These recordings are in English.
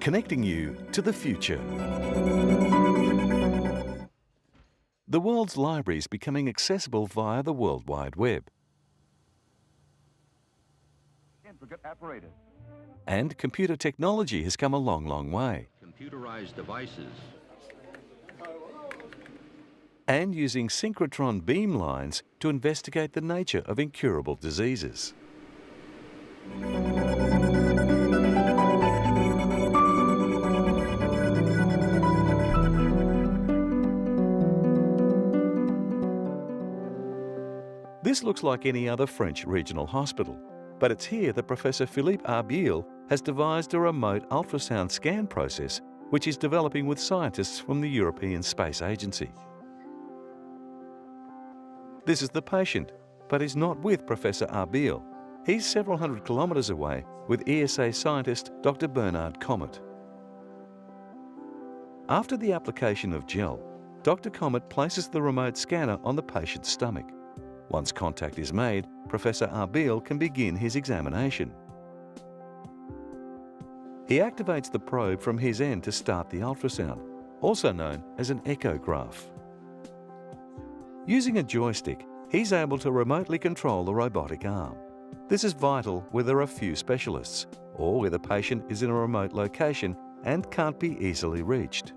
connecting you to the future. The world's library is becoming accessible via the World Wide Web. Intricate apparatus. And computer technology has come a long, long way. Computerized devices. And using synchrotron beam lines to investigate the nature of incurable diseases. This looks like any other French regional hospital, but it's here that Professor Philippe Arbeel has devised a remote ultrasound scan process which is developing with scientists from the European Space Agency. This is the patient, but he's not with Professor Arbeel. He's several hundred kilometres away with ESA scientist Dr. Bernard Comet. After the application of gel, Dr. Comet places the remote scanner on the patient's stomach. Once contact is made, Professor Arbeel can begin his examination. He activates the probe from his end to start the ultrasound, also known as an echograph. Using a joystick, he's able to remotely control the robotic arm. This is vital where there are few specialists, or where the patient is in a remote location and can't be easily reached.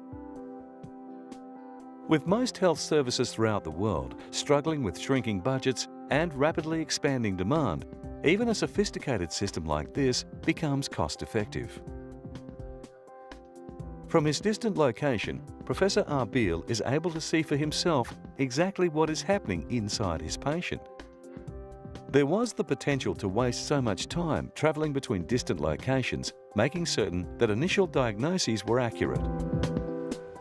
With most health services throughout the world struggling with shrinking budgets and rapidly expanding demand, even a sophisticated system like this becomes cost-effective. From his distant location, Professor Arbeel is able to see for himself exactly what is happening inside his patient. There was the potential to waste so much time travelling between distant locations, making certain that initial diagnoses were accurate.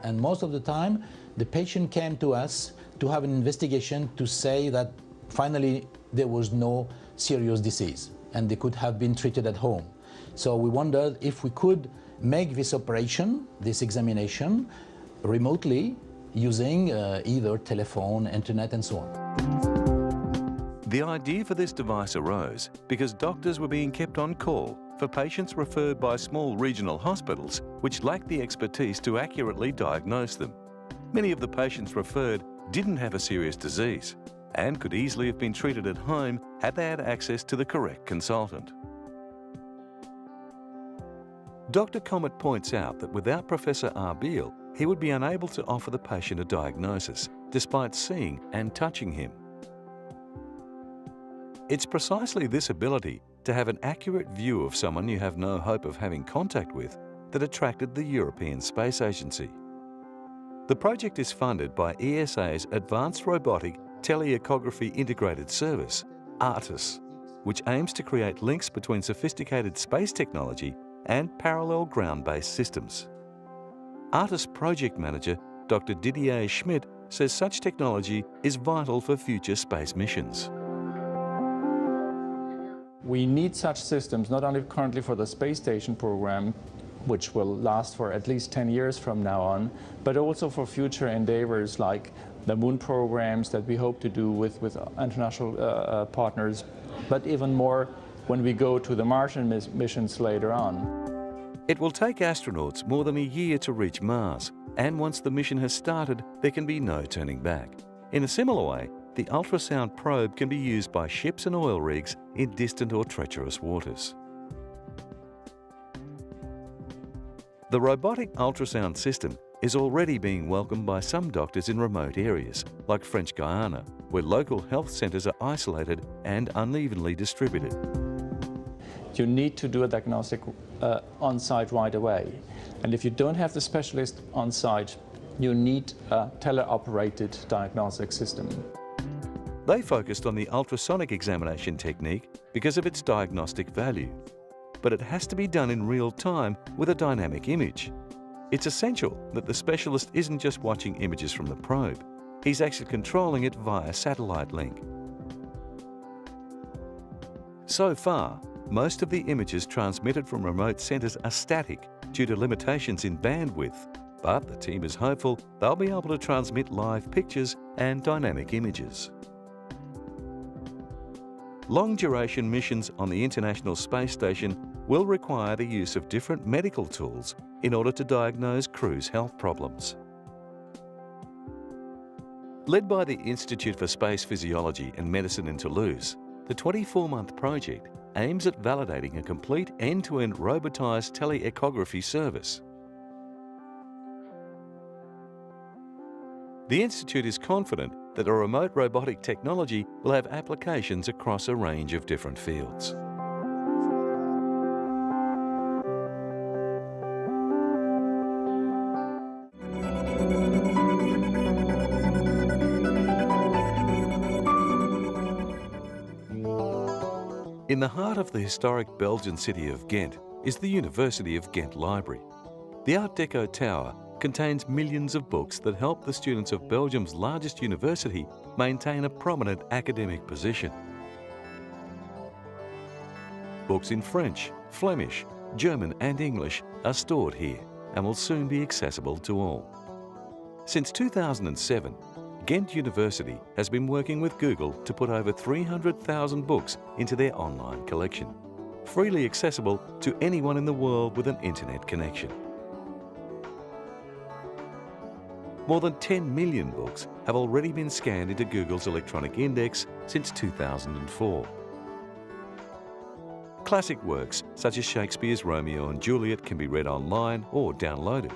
And most of the time, the patient came to us to have an investigation to say that finally there was no serious disease and they could have been treated at home. So we wondered if we could make this operation, this examination, remotely using either telephone, internet and so on. The idea for this device arose because doctors were being kept on call for patients referred by small regional hospitals which lacked the expertise to accurately diagnose them. Many of the patients referred didn't have a serious disease and could easily have been treated at home had they had access to the correct consultant. Dr. Comet points out that without Professor Arbeel, he would be unable to offer the patient a diagnosis, despite seeing and touching him. It's precisely this ability to have an accurate view of someone you have no hope of having contact with that attracted the European Space Agency. The project is funded by ESA's Advanced Robotic Teleechography Integrated Service, ARTIS, which aims to create links between sophisticated space technology and parallel ground-based systems. ARTIS project manager Dr. Didier Schmidt says such technology is vital for future space missions. We need such systems not only currently for the space station program, which will last for at least 10 years from now on, but also for future endeavors like the moon programs that we hope to do with international partners, but even more when we go to the Martian missions later on. It will take astronauts more than a year to reach Mars, and once the mission has started, there can be no turning back. In a similar way, the ultrasound probe can be used by ships and oil rigs in distant or treacherous waters. The robotic ultrasound system is already being welcomed by some doctors in remote areas, like French Guiana, where local health centres are isolated and unevenly distributed. You need to do a diagnostic on-site right away. And if you don't have the specialist on-site, you need a tele-operated diagnostic system. They focused on the ultrasonic examination technique because of its diagnostic value. But it has to be done in real time with a dynamic image. It's essential that the specialist isn't just watching images from the probe, he's actually controlling it via satellite link. So far, most of the images transmitted from remote centres are static due to limitations in bandwidth, but the team is hopeful they'll be able to transmit live pictures and dynamic images. Long-duration missions on the International Space Station will require the use of different medical tools in order to diagnose crews' health problems. Led by the Institute for Space Physiology and Medicine in Toulouse, the 24-month project aims at validating a complete end-to-end robotised teleechography service. The Institute is confident that a remote robotic technology will have applications across a range of different fields. In the heart of the historic Belgian city of Ghent is the University of Ghent Library. The Art Deco tower contains millions of books that help the students of Belgium's largest university maintain a prominent academic position. Books in French, Flemish, German and English are stored here and will soon be accessible to all. Since 2007, Ghent University has been working with Google to put over 300,000 books into their online collection, freely accessible to anyone in the world with an internet connection. More than 10 million books have already been scanned into Google's electronic index since 2004. Classic works such as Shakespeare's Romeo and Juliet can be read online or downloaded.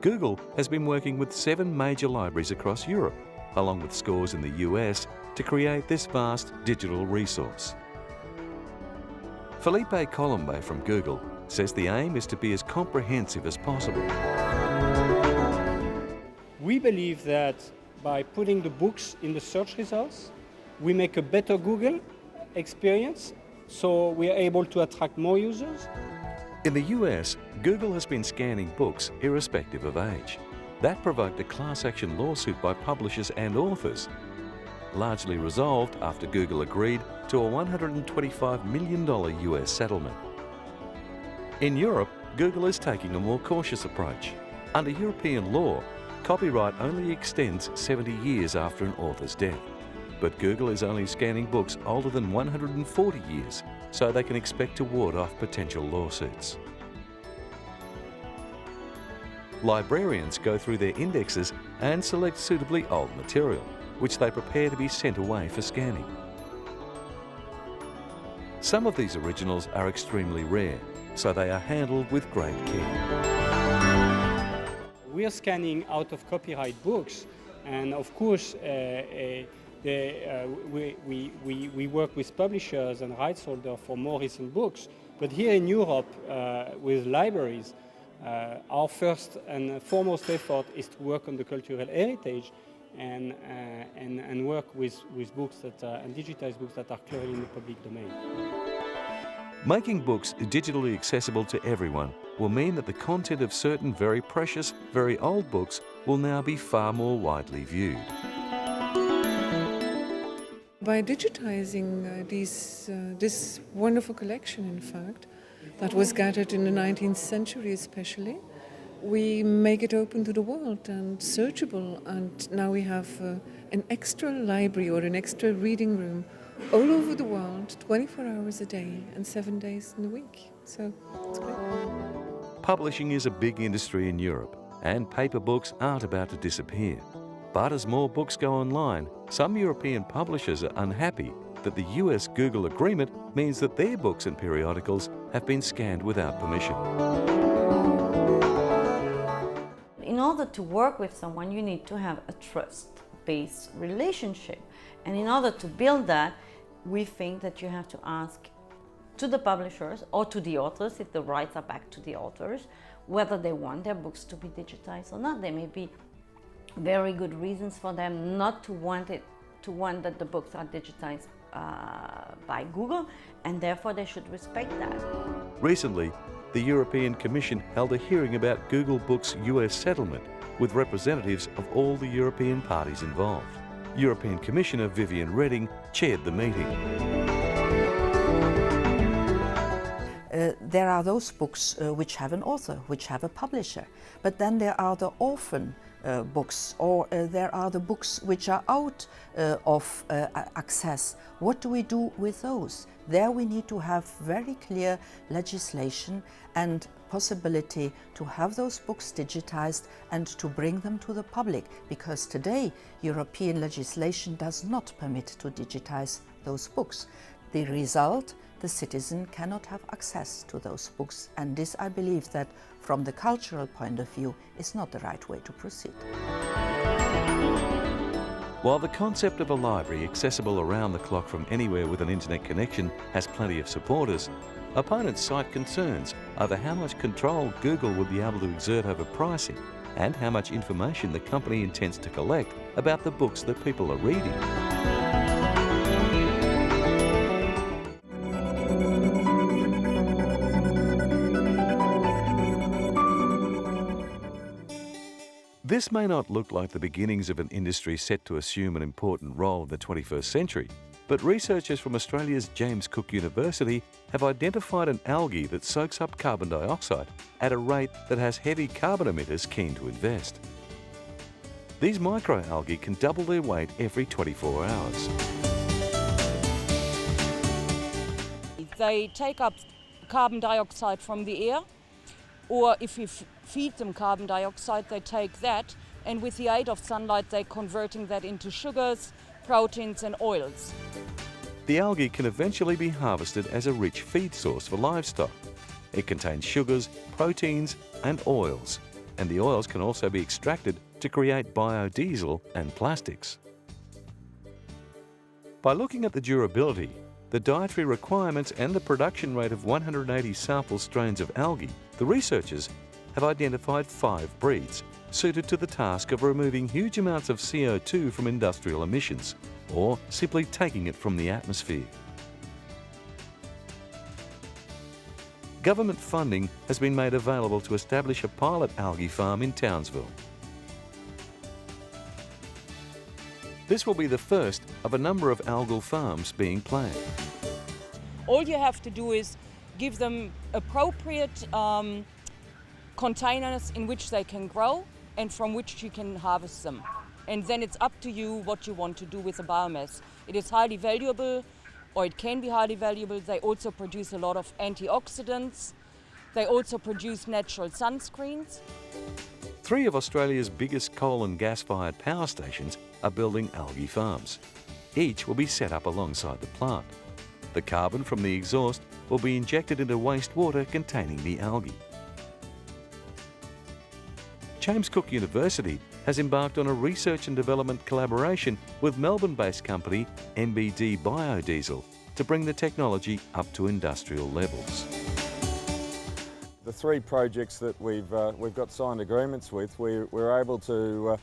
Google has been working with 7 major libraries across Europe, along with scores in the US, to create this vast digital resource. Felipe Colombe from Google says the aim is to be as comprehensive as possible. We believe that by putting the books in the search results, we make a better Google experience, so we are able to attract more users. In the US, Google has been scanning books irrespective of age. That provoked a class action lawsuit by publishers and authors, largely resolved after Google agreed to a $125 million US settlement. In Europe, Google is taking a more cautious approach. Under European law, copyright only extends 70 years after an author's death. But Google is only scanning books older than 140 years, so they can expect to ward off potential lawsuits. Librarians go through their indexes and select suitably old material, which they prepare to be sent away for scanning. Some of these originals are extremely rare, so they are handled with great care. We are scanning out of copyright books, and of course we work with publishers and rights holders for more recent books. But here in Europe, with libraries, our first and foremost effort is to work on the cultural heritage and work with books that and digitize books that are clearly in the public domain. Making books digitally accessible to everyone will mean that the content of certain very precious, very old books will now be far more widely viewed. By digitizing this wonderful collection, in fact, that was gathered in the 19th century especially, we make it open to the world and searchable, and now we have an extra library or an extra reading room all over the world, 24 hours a day and 7 days in the week. So it's great. Publishing is a big industry in Europe, and paper books aren't about to disappear. But as more books go online, some European publishers are unhappy that the US Google agreement means that their books and periodicals have been scanned without permission. In order to work with someone, you need to have a trust-based relationship. And in order to build that, we think that you have to ask to the publishers or to the authors, if the rights are back to the authors, whether they want their books to be digitized or not. There may be very good reasons for them not to want that the books are digitized by Google, and therefore they should respect that. Recently, the European Commission held a hearing about Google Books' US settlement with representatives of all the European parties involved. European Commissioner Viviane Reding chaired the meeting. There are those books which have an author, which have a publisher, but then there are the orphan books, or there are the books which are out of access. What do we do with those? There we need to have very clear legislation and possibility to have those books digitized and to bring them to the public, because today European legislation does not permit to digitize those books. The result, the citizen cannot have access to those books, and this, I believe, that from the cultural point of view is not the right way to proceed. While the concept of a library accessible around the clock from anywhere with an internet connection has plenty of supporters, opponents cite concerns over how much control Google would be able to exert over pricing and how much information the company intends to collect about the books that people are reading. This may not look like the beginnings of an industry set to assume an important role in the 21st century, but researchers from Australia's James Cook University have identified an algae that soaks up carbon dioxide at a rate that has heavy carbon emitters keen to invest. These microalgae can double their weight every 24 hours. They take up carbon dioxide from the air, or if you feed them carbon dioxide, they take that, and with the aid of sunlight, they're converting that into sugars, proteins and oils. The algae can eventually be harvested as a rich feed source for livestock. It contains sugars, proteins and oils, and the oils can also be extracted to create biodiesel and plastics. By looking at the durability, the dietary requirements and the production rate of 180 sample strains of algae, the researchers have identified 5 breeds suited to the task of removing huge amounts of CO2 from industrial emissions, or simply taking it from the atmosphere. Government funding has been made available to establish a pilot algae farm in Townsville. This will be the first of a number of algal farms being planned. All you have to do is give them appropriate containers in which they can grow and from which you can harvest them. And then it's up to you what you want to do with the biomass. It is highly valuable, or it can be highly valuable. They also produce a lot of antioxidants. They also produce natural sunscreens. 3 of Australia's biggest coal and gas-fired power stations are building algae farms. Each will be set up alongside the plant. The carbon from the exhaust will be injected into wastewater containing the algae. James Cook University has embarked on a research and development collaboration with Melbourne-based company MBD Biodiesel to bring the technology up to industrial levels. The 3 projects that we've got signed agreements with, we're able to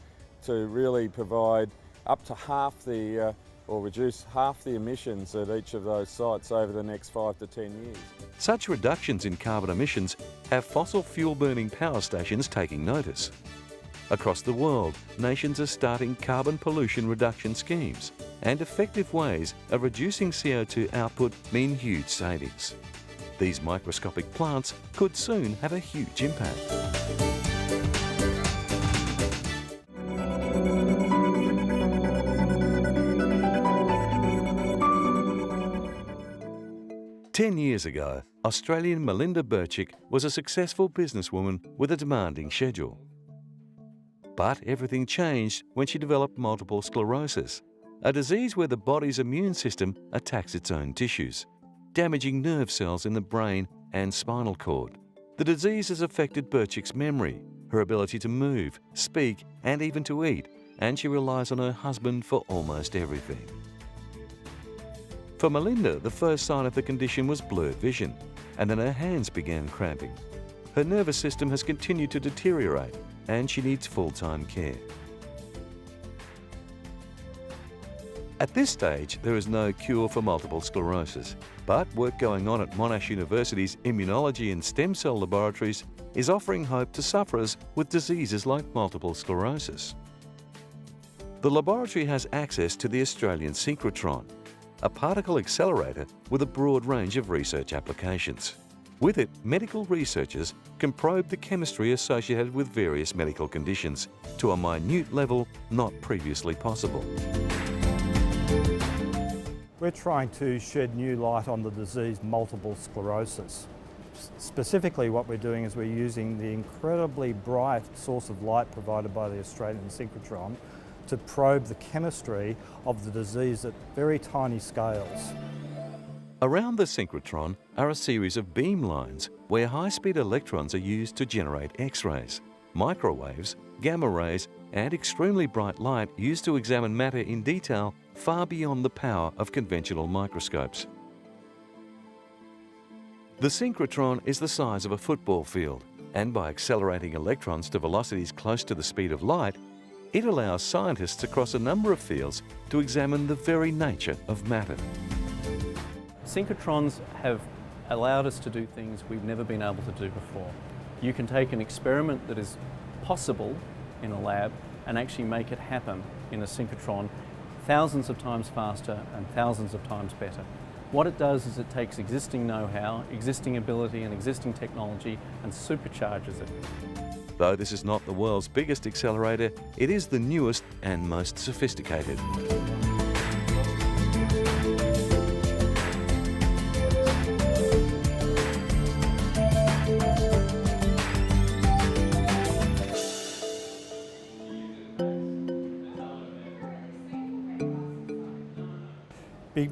really provide up to half the or reduce half the emissions at each of those sites over the next 5 to 10 years. Such reductions in carbon emissions have fossil fuel-burning power stations taking notice. Across the world, nations are starting carbon pollution reduction schemes, and effective ways of reducing CO2 output mean huge savings. These microscopic plants could soon have a huge impact. Ten years ago, Australian Melinda Birchick was a successful businesswoman with a demanding schedule. But everything changed when she developed multiple sclerosis, a disease where the body's immune system attacks its own tissues, damaging nerve cells in the brain and spinal cord. The disease has affected Birchick's memory, her ability to move, speak, and even to eat, and she relies on her husband for almost everything. For Melinda, the first sign of the condition was blurred vision, and then her hands began cramping. Her nervous system has continued to deteriorate, and she needs full-time care. At this stage, there is no cure for multiple sclerosis, but work going on at Monash University's Immunology and Stem Cell Laboratories is offering hope to sufferers with diseases like multiple sclerosis. The laboratory has access to the Australian synchrotron, a particle accelerator with a broad range of research applications. With it, medical researchers can probe the chemistry associated with various medical conditions to a minute level not previously possible. We're trying to shed new light on the disease multiple sclerosis. Specifically what we're doing is we're using the incredibly bright source of light provided by the Australian synchrotron to probe the chemistry of the disease at very tiny scales. Around the synchrotron are a series of beam lines where high-speed electrons are used to generate X-rays, microwaves, gamma rays and extremely bright light used to examine matter in detail far beyond the power of conventional microscopes. The synchrotron is the size of a football field, and by accelerating electrons to velocities close to the speed of light, it allows scientists across a number of fields to examine the very nature of matter. Synchrotrons have allowed us to do things we've never been able to do before. You can take an experiment that is possible in a lab and actually make it happen in a synchrotron thousands of times faster and thousands of times better. What it does is it takes existing know-how, existing ability and existing technology and supercharges it. Though this is not the world's biggest accelerator, it is the newest and most sophisticated.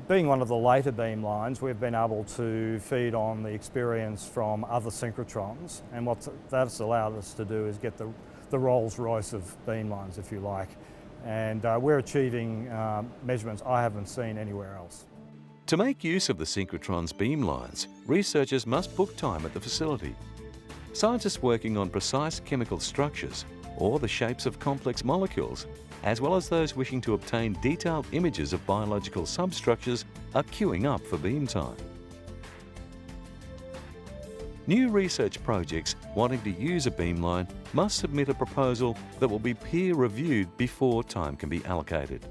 Being one of the later beam lines, we've been able to feed on the experience from other synchrotrons, and what that's allowed us to do is get the Rolls-Royce of beam lines, if you like, and we're achieving measurements I haven't seen anywhere else. To make use of the synchrotron's beam lines, researchers must book time at the facility. Scientists working on precise chemical structures or the shapes of complex molecules, as well as those wishing to obtain detailed images of biological substructures, are queuing up for beam time. New research projects wanting to use a beamline must submit a proposal that will be peer-reviewed before time can be allocated.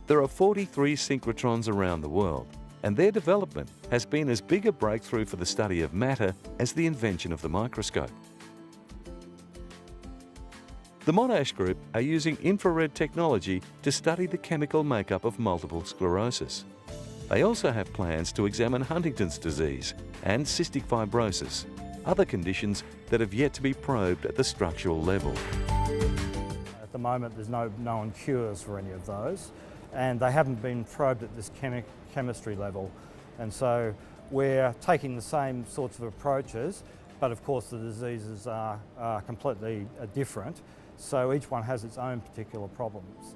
There are 43 synchrotrons around the world, and their development has been as big a breakthrough for the study of matter as the invention of the microscope. The Monash Group are using infrared technology to study the chemical makeup of multiple sclerosis. They also have plans to examine Huntington's disease and cystic fibrosis, other conditions that have yet to be probed at the structural level. At the moment there's no known cures for any of those, and they haven't been probed at this chemistry level, and so we're taking the same sorts of approaches, but of course the diseases are completely different. So each one has its own particular problems.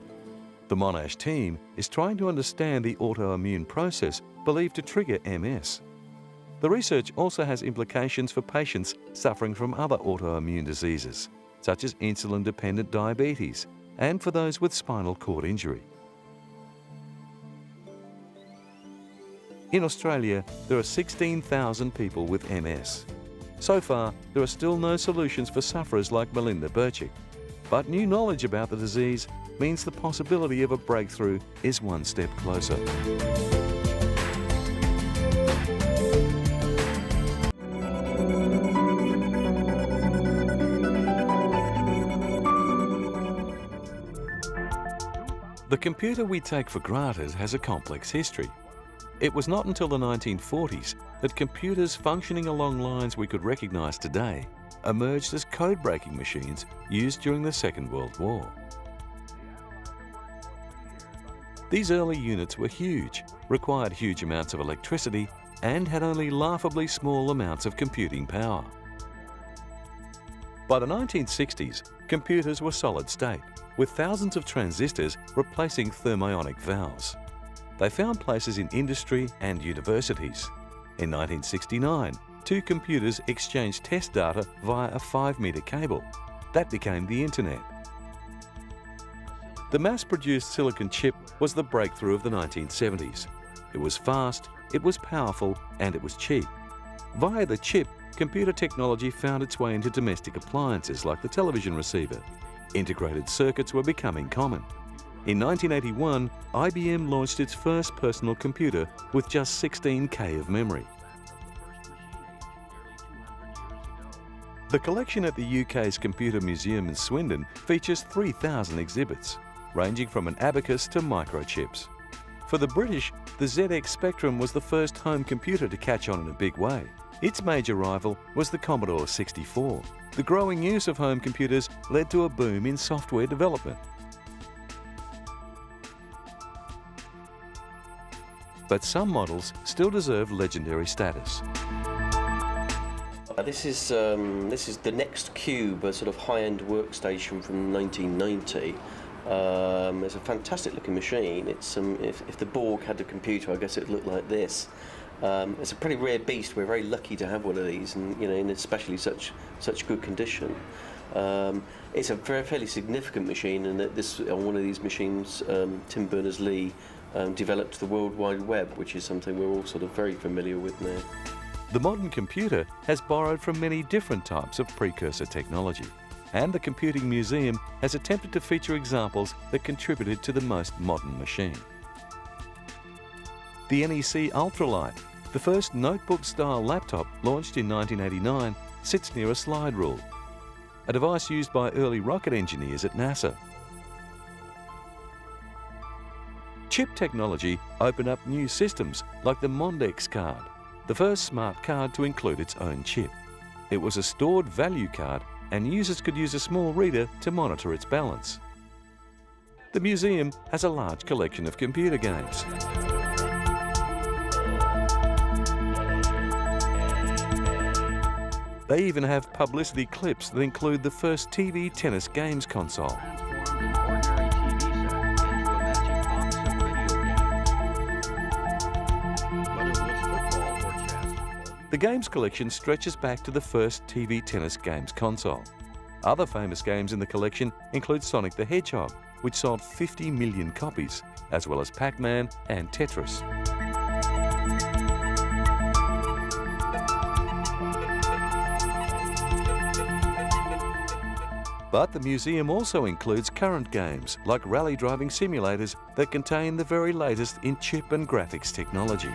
The Monash team is trying to understand the autoimmune process believed to trigger MS. The research also has implications for patients suffering from other autoimmune diseases, such as insulin-dependent diabetes, and for those with spinal cord injury. In Australia, there are 16,000 people with MS. So far, there are still no solutions for sufferers like Melinda Birchick. But new knowledge about the disease means the possibility of a breakthrough is one step closer. The computer we take for granted has a complex history. It was not until the 1940s that computers functioning along lines we could recognise today emerged as code-breaking machines used during the Second World War. These early units were huge, required huge amounts of electricity, and had only laughably small amounts of computing power. By the 1960s, computers were solid state, with thousands of transistors replacing thermionic valves. They found places in industry and universities. In 1969, two computers exchanged test data via a 5-metre cable. That became the Internet. The mass-produced silicon chip was the breakthrough of the 1970s. It was fast, it was powerful, and it was cheap. Via the chip, computer technology found its way into domestic appliances like the television receiver. Integrated circuits were becoming common. In 1981, IBM launched its first personal computer with just 16K of memory. The collection at the UK's Computer Museum in Swindon features 3,000 exhibits, ranging from an abacus to microchips. For the British, the ZX Spectrum was the first home computer to catch on in a big way. Its major rival was the Commodore 64. The growing use of home computers led to a boom in software development. But some models still deserve legendary status. This is the Next Cube, a sort of high-end workstation from 1990. It's a fantastic looking machine. It's if the Borg had a computer, I guess it would look like this. It's a pretty rare beast. We're very lucky to have one of these, and in especially such good condition. It's a fairly significant machine, and on one of these machines, Tim Berners-Lee developed the World Wide Web, which is something we're all sort of very familiar with now. The modern computer has borrowed from many different types of precursor technology, and the Computing Museum has attempted to feature examples that contributed to the most modern machine. The NEC Ultralight, the first notebook-style laptop launched in 1989, sits near a slide rule, a device used by early rocket engineers at NASA. Chip technology opened up new systems like the Mondex card, the first smart card to include its own chip. It was a stored value card, and users could use a small reader to monitor its balance. The museum has a large collection of computer games. They even have publicity clips that include the first TV tennis games console. The games collection stretches back to the first TV tennis games console. Other famous games in the collection include Sonic the Hedgehog, which sold 50 million copies, as well as Pac-Man and Tetris. But the museum also includes current games like rally driving simulators that contain the very latest in chip and graphics technology.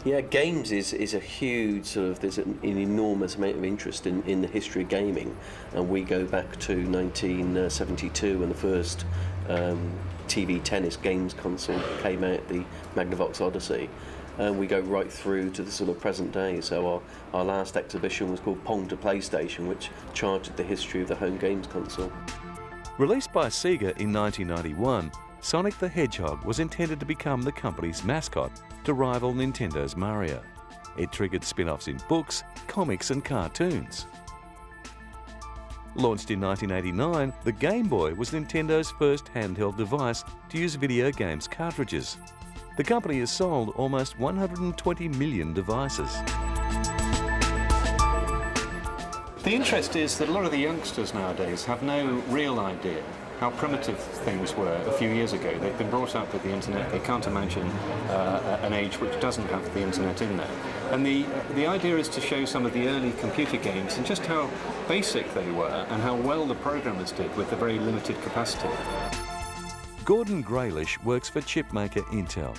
Yeah, games is a huge there's an enormous amount of interest in the history of gaming, and we go back to 1972 when the first TV tennis games console came out, the Magnavox Odyssey, and we go right through to the sort of present day. So our last exhibition was called Pong to PlayStation, which charted the history of the home games console. Released by Sega in 1991, Sonic the Hedgehog was intended to become the company's mascot to rival Nintendo's Mario. It triggered spin-offs in books, comics and cartoons. Launched in 1989, the Game Boy was Nintendo's first handheld device to use video games cartridges. The company has sold almost 120 million devices. The interest is that a lot of the youngsters nowadays have no real idea how primitive things were a few years ago. They've been brought up with the internet. They can't imagine an age which doesn't have the internet in there. And the idea is to show some of the early computer games and just how basic they were and how well the programmers did with the very limited capacity. Gordon Graylish works for chipmaker Intel.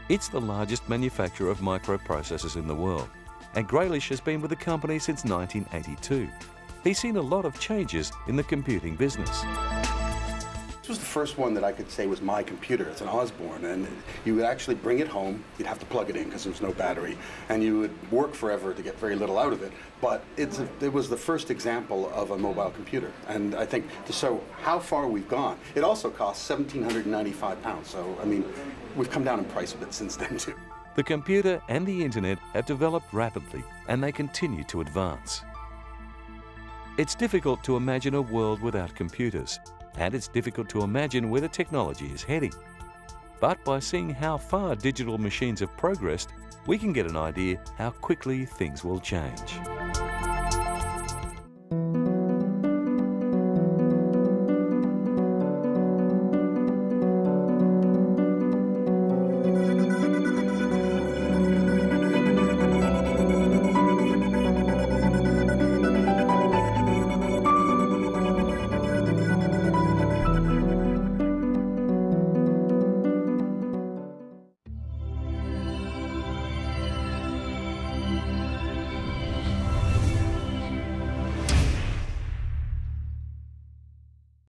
It's the largest manufacturer of microprocessors in the world, and Graylish has been with the company since 1982. He's seen a lot of changes in the computing business. This was the first one that I could say was my computer. It's an Osborne, and you would actually bring it home. You'd have to plug it in because there was no battery, and you would work forever to get very little out of it. But it was the first example of a mobile computer, and I think to show how far we've gone, it also cost £1,795. So, I mean, we've come down in price a bit since then, too. The computer and the internet have developed rapidly, and they continue to advance. It's difficult to imagine a world without computers, and it's difficult to imagine where the technology is heading. But by seeing how far digital machines have progressed, we can get an idea how quickly things will change.